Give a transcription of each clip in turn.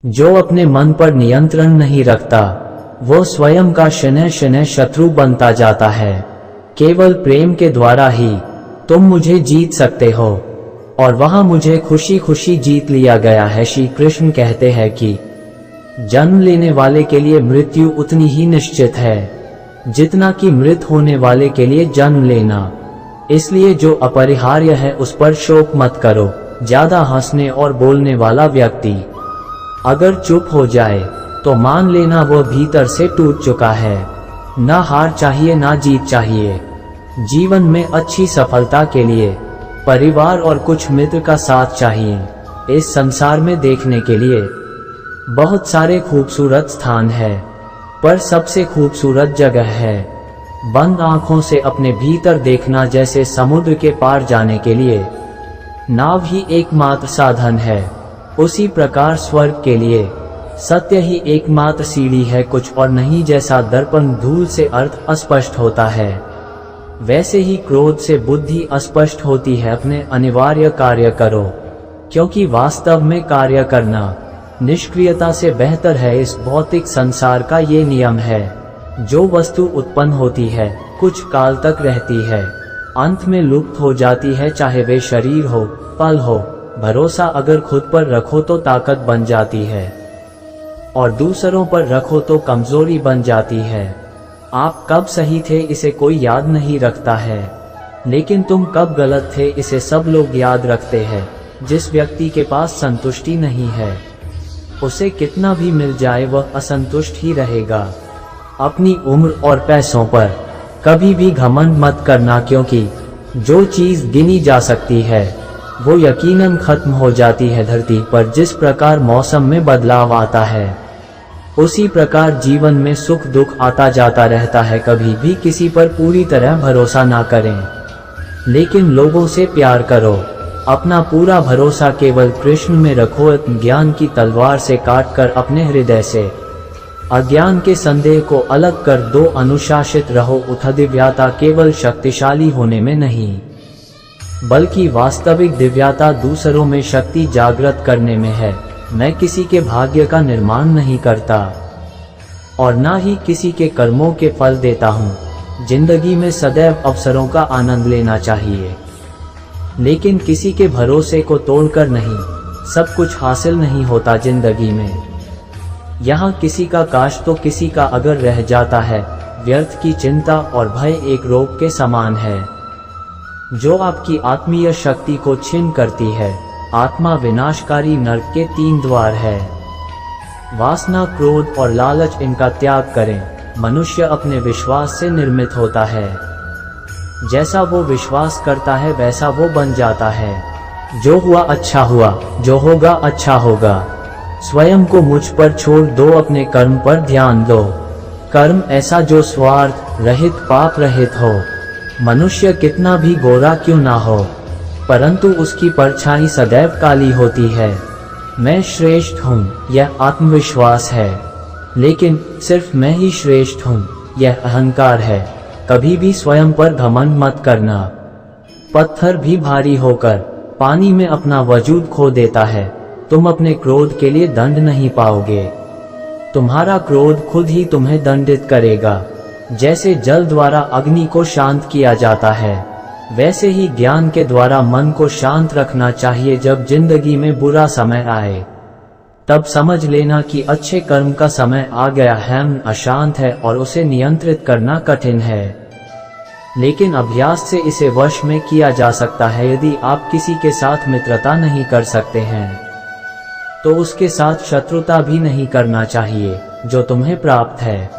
जो अपने मन पर नियंत्रण नहीं रखता वो स्वयं का क्षण क्षण शत्रु बनता जाता है। केवल प्रेम के द्वारा ही तुम मुझे जीत सकते हो और वहां मुझे खुशी खुशी जीत लिया गया है। श्री कृष्ण कहते हैं कि जन्म लेने वाले के लिए मृत्यु उतनी ही निश्चित है जितना कि मृत होने वाले के लिए जन्म लेना। इसलिए जो अपरिहार्य है उस पर शोक मत करो। ज्यादा हंसने और बोलने वाला व्यक्ति अगर चुप हो जाए तो मान लेना वह भीतर से टूट चुका है। ना हार चाहिए ना जीत चाहिए। जीवन में अच्छी सफलता के लिए परिवार और कुछ मित्र का साथ चाहिए। इस संसार में देखने के लिए बहुत सारे खूबसूरत स्थान है, पर सबसे खूबसूरत जगह है बंद आंखों से अपने भीतर देखना। जैसे समुद्र के पार जाने के लिए नाव ही एकमात्र साधन है, उसी प्रकार स्वर्ग के लिए सत्य ही एकमात्र सीढ़ी है, कुछ और नहीं। जैसा दर्पण धूल से अर्थ अस्पष्ट होता है, वैसे ही क्रोध से बुद्धि अस्पष्ट होती है। अपने अनिवार्य कार्य करो, क्योंकि वास्तव में कार्य करना निष्क्रियता से बेहतर है। इस भौतिक संसार का ये नियम है, जो वस्तु उत्पन्न होती है कुछ काल तक रहती है, अंत में लुप्त हो जाती है, चाहे वे शरीर हो फल हो। भरोसा अगर खुद पर रखो तो ताकत बन जाती है और दूसरों पर रखो तो कमजोरी बन जाती है। आप कब सही थे इसे कोई याद नहीं रखता है, लेकिन तुम कब गलत थे इसे सब लोग याद रखते हैं। जिस व्यक्ति के पास संतुष्टि नहीं है उसे कितना भी मिल जाए वह असंतुष्ट ही रहेगा। अपनी उम्र और पैसों पर कभी भी घमंड मत करना, क्योंकि जो चीज गिनी जा सकती है वो यकीनन खत्म हो जाती है। धरती पर जिस प्रकार मौसम में बदलाव आता है उसी प्रकार जीवन में सुख दुख आता जाता रहता है। कभी भी किसी पर पूरी तरह भरोसा ना करें, लेकिन लोगों से प्यार करो। अपना पूरा भरोसा केवल कृष्ण में रखो। ज्ञान की तलवार से काटकर अपने हृदय से अज्ञान के संदेह को अलग कर दो। अनुशासित रहो। उठ दिव्यता केवल शक्तिशाली होने में नहीं, बल्कि वास्तविक दिव्यता दूसरों में शक्ति जागृत करने में है। मैं किसी के भाग्य का निर्माण नहीं करता और ना ही किसी के कर्मों के फल देता हूँ। जिंदगी में सदैव अवसरों का आनंद लेना चाहिए, लेकिन किसी के भरोसे को तोड़कर नहीं। सब कुछ हासिल नहीं होता जिंदगी में। यहाँ किसी का काश तो किसी का अगर रह जाता है। व्यर्थ की चिंता और भय एक रोग के समान है, जो आपकी आत्मीय शक्ति को छीन करती है। आत्मा विनाशकारी नरक के 3 द्वार है। वासना, क्रोध और लालच, इनका त्याग करें। मनुष्य अपने विश्वास से निर्मित होता है। जैसा वो विश्वास करता है वैसा वो बन जाता है। जो हुआ अच्छा हुआ, जो होगा अच्छा होगा। स्वयं को मुझ पर छोड़ दो, अपने कर्म पर ध्यान दो। कर्म ऐसा जो स्वार्थ रहित पाप रहित हो। मनुष्य कितना भी गोरा क्यों ना हो, परंतु उसकी परछाई सदैव काली होती है। मैं श्रेष्ठ हूँ यह आत्मविश्वास है, लेकिन सिर्फ मैं ही श्रेष्ठ हूँ यह अहंकार है। कभी भी स्वयं पर घमंड मत करना। पत्थर भी भारी होकर पानी में अपना वजूद खो देता है। तुम अपने क्रोध के लिए दंड नहीं पाओगे, तुम्हारा क्रोध खुद ही तुम्हें दंडित करेगा। जैसे जल द्वारा अग्नि को शांत किया जाता है, वैसे ही ज्ञान के द्वारा मन को शांत रखना चाहिए। जब जिंदगी में बुरा समय आए तब समझ लेना कि अच्छे कर्म का समय आ गया है। मन अशांत है और उसे नियंत्रित करना कठिन है, लेकिन अभ्यास से इसे वश में किया जा सकता है। यदि आप किसी के साथ मित्रता नहीं कर सकते हैं तो उसके साथ शत्रुता भी नहीं करना चाहिए। जो तुम्हें प्राप्त है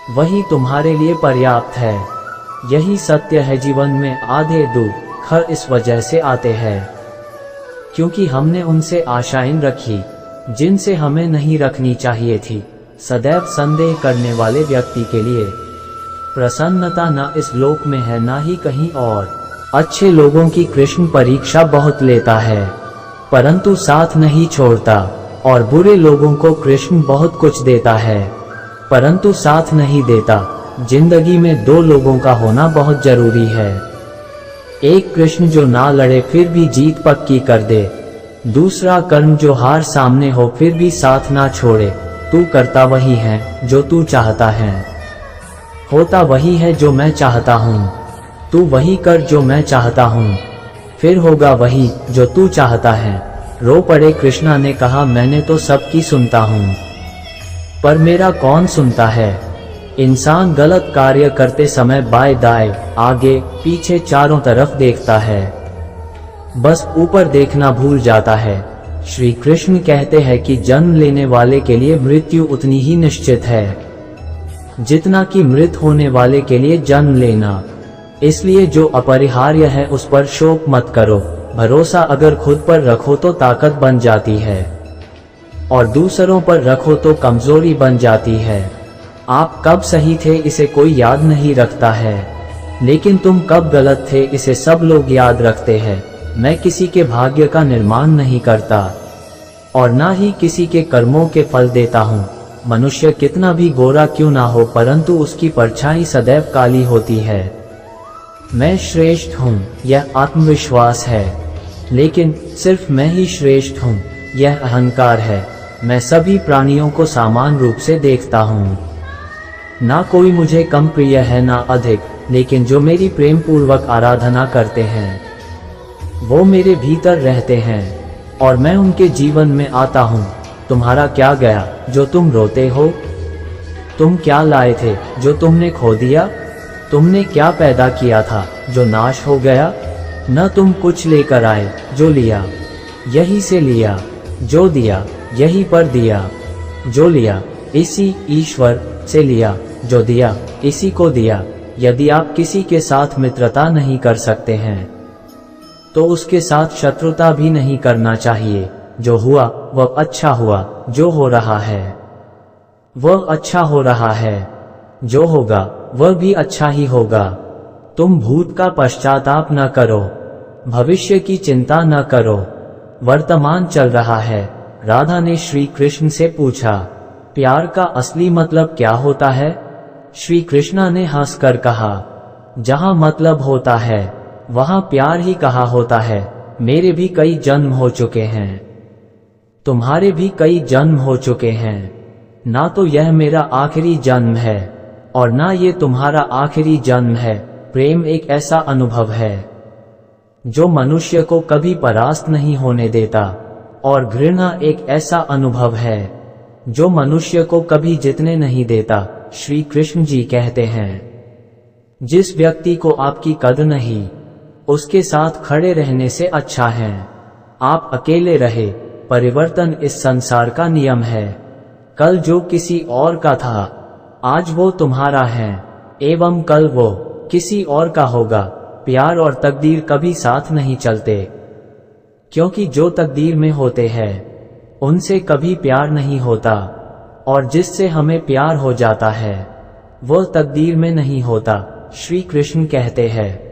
वही तुम्हारे लिए पर्याप्त है। यही सत्य है। जीवन में आधे दुख इस वजह से आते हैं क्योंकि हमने उनसे आशाएं रखी जिनसे हमें नहीं रखनी चाहिए थी। सदैव संदेह करने वाले व्यक्ति के लिए प्रसन्नता न इस लोक में है न ही कहीं और। अच्छे लोगों की कृष्ण परीक्षा बहुत लेता है, परंतु साथ नहीं छोड़ता, और बुरे लोगों को कृष्ण बहुत कुछ देता है, परंतु साथ नहीं देता। जिंदगी में 2 लोगों का होना बहुत जरूरी है। एक कृष्ण जो ना लड़े फिर भी जीत पक्की कर दे, दूसरा कर्म जो हार सामने हो फिर भी साथ ना छोड़े। तू करता वही है जो तू चाहता है, होता वही है जो मैं चाहता हूँ। तू वही कर जो मैं चाहता हूँ, फिर होगा वही जो तू चाहता है। रो पड़े कृष्णा ने कहा, मैंने तो सबकी सुनता हूँ, पर मेरा कौन सुनता है। इंसान गलत कार्य करते समय बाएं दाएं आगे पीछे चारों तरफ देखता है, बस ऊपर देखना भूल जाता है। श्री कृष्ण कहते हैं कि जन्म लेने वाले के लिए मृत्यु उतनी ही निश्चित है जितना कि मृत होने वाले के लिए जन्म लेना। इसलिए जो अपरिहार्य है उस पर शोक मत करो। भरोसा अगर खुद पर रखो तो ताकत बन जाती है, और दूसरों पर रखो तो कमजोरी बन जाती है। आप कब सही थे इसे कोई याद नहीं रखता है, लेकिन तुम कब गलत थे इसे सब लोग याद रखते हैं। मैं किसी के भाग्य का निर्माण नहीं करता और ना ही किसी के कर्मों के फल देता हूँ। मनुष्य कितना भी गोरा क्यों ना हो, परंतु उसकी परछाई सदैव काली होती है। मैं श्रेष्ठ हूँ यह आत्मविश्वास है, लेकिन सिर्फ मैं ही श्रेष्ठ हूँ यह अहंकार है। मैं सभी प्राणियों को समान रूप से देखता हूँ, ना कोई मुझे कम प्रिय है ना अधिक, लेकिन जो मेरी प्रेम पूर्वक आराधना करते हैं वो मेरे भीतर रहते हैं और मैं उनके जीवन में आता हूँ। तुम्हारा क्या गया जो तुम रोते हो? तुम क्या लाए थे जो तुमने खो दिया? तुमने क्या पैदा किया था जो नाश हो गया? न तुम कुछ लेकर आए, जो लिया यही से लिया, जो दिया यही पर दिया, जो लिया इसी ईश्वर से लिया, जो दिया इसी को दिया। यदि आप किसी के साथ मित्रता नहीं कर सकते हैं तो उसके साथ शत्रुता भी नहीं करना चाहिए। जो हुआ वह अच्छा हुआ, जो हो रहा है वह अच्छा हो रहा है, जो होगा वह भी अच्छा ही होगा। तुम भूत का पश्चाताप न करो, भविष्य की चिंता न करो, वर्तमान चल रहा है। राधा ने श्री कृष्ण से पूछा, प्यार का असली मतलब क्या होता है? श्री कृष्णा ने हंसकर कहा, जहाँ मतलब होता है वहाँ प्यार ही कहा होता है। मेरे भी कई जन्म हो चुके हैं, तुम्हारे भी कई जन्म हो चुके हैं। ना तो यह मेरा आखिरी जन्म है और ना ये तुम्हारा आखिरी जन्म है। प्रेम एक ऐसा अनुभव है जो मनुष्य को कभी परास्त नहीं होने देता, और घृणा एक ऐसा अनुभव है जो मनुष्य को कभी जीतने नहीं देता। श्री कृष्ण जी कहते हैं, जिस व्यक्ति को आपकी कद्र नहीं, उसके साथ खड़े रहने से अच्छा है आप अकेले रहे। परिवर्तन इस संसार का नियम है। कल जो किसी और का था आज वो तुम्हारा है, एवं कल वो किसी और का होगा। प्यार और तकदीर कभी साथ नहीं चलते, क्योंकि जो तकदीर में होते हैं उनसे कभी प्यार नहीं होता, और जिससे हमें प्यार हो जाता है वह तकदीर में नहीं होता। श्री कृष्ण कहते हैं,